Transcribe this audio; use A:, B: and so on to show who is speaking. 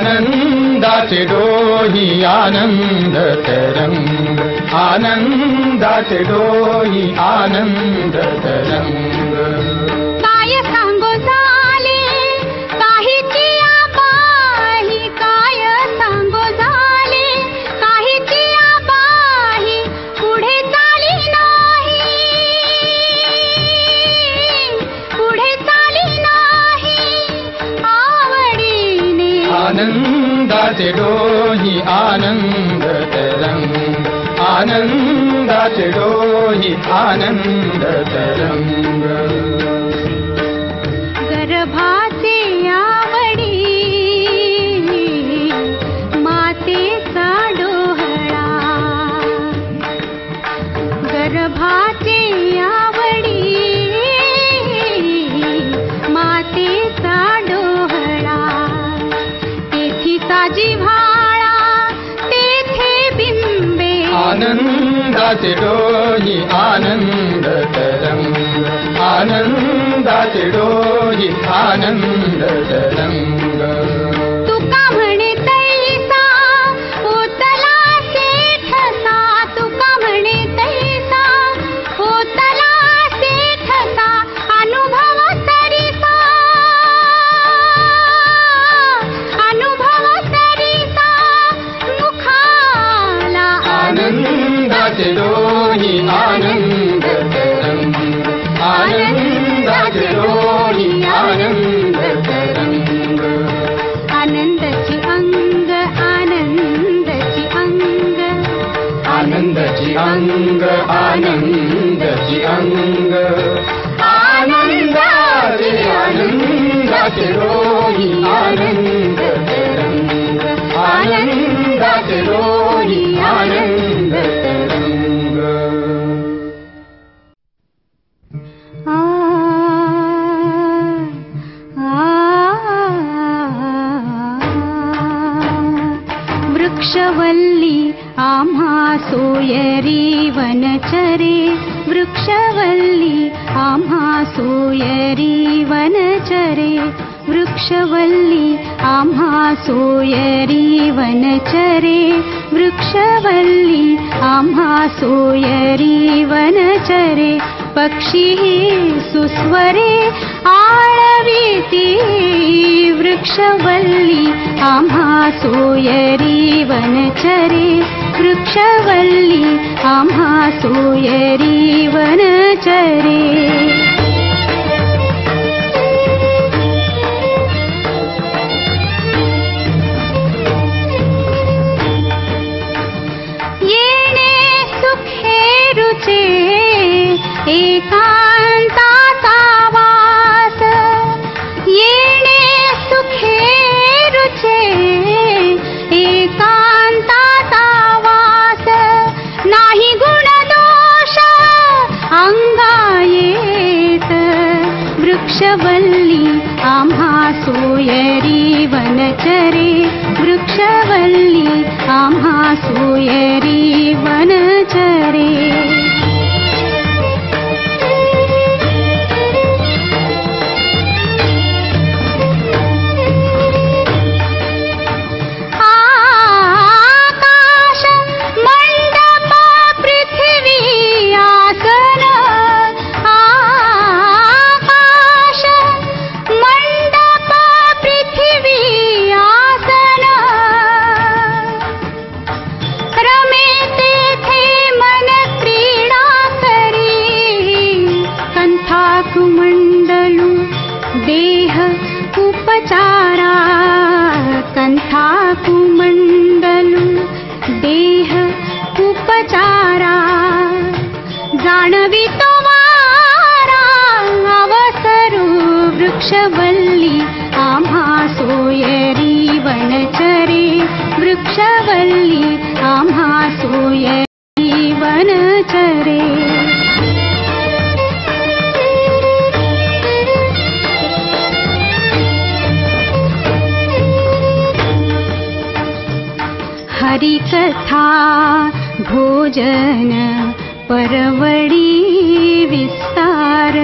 A: आनंदाचे डोही आनंद तरंग, आनंदाचे डोही आनंद तरंग.
B: काय सांगो झाले काहीची आबाही, काय सांगो झाले काहीची आबाही, पुढे चाली नाही, पुढे चाली नाही आवडीने.
A: आनंदाचे डोही आनंद तरंग, आनंदाचे डोही आनंद तरंग.
B: गर्भाचे आवडी मातेचा डोहळा, गर्भाचे आवडी मातेचा डोहळा. तेथी साजी भाळा तेथे बिंबे,
A: आनंदाचे डोही आनंद तरंग, आनंदाचे डोही आनंद तरंग.
B: तुका म्हणे तैसा होतला सेठसा, तुका म्हणे तैसा होतला सेठसा, अनुभव सरिसा, अनुभव सरिसा मुखाला.
A: आनंदाचे डोही आनंद तरंग, आनंदाचे डोही आनंद तरंग.
B: आनंदाची अंग, आनंदाची अंग,
A: आनंदाची अंग, आनंदाची अंग. आनंदाचे आनंदाचे डोही आनंद तरंग, आनंदाचे डोही आनंद तरंग.
B: वृक्षवल्ली आम्हा सोयरी वनचरे, वृक्षवल्ली आम्हा सोयरी वनचरे, वृक्षवल्ली आम्हा सोयरी वनचरे, वृक्षवल्ली आम्हा सोयरी वनचरे. पक्षी सुस्वरे आळवीती, वृक्षवल्ली आम्हा सोयरी वनचरे, वृक्षवल्ली आम्हा सोयरी वनचरे. येणे सुखे रुचे एकांताचा वास, येणे सुखे रुचे एकांताचा वास. नाही गुण दोष अंगा येत, वृक्षवल्ली आम्हा सोयरी वनचरे, वृक्षवल्ली आम्हा सोयरी वनचरे. आकाश मंडप पृथ्वी आसन, आकाश मंडप पृथ्वी आसन. रमे तेथे मन क्रीडा करी, कंथाकुमंडलू देह उपचारा, कंथाकुमंडलू देह उपचारा. जाणवितो वारा अवसरू, वृक्षवल्ली आम्हा सोयरी वनचरे, वृक्षवल्ली आम्हा सोयरी वनचरे. हरिकथा भोजन परवडी विस्तार,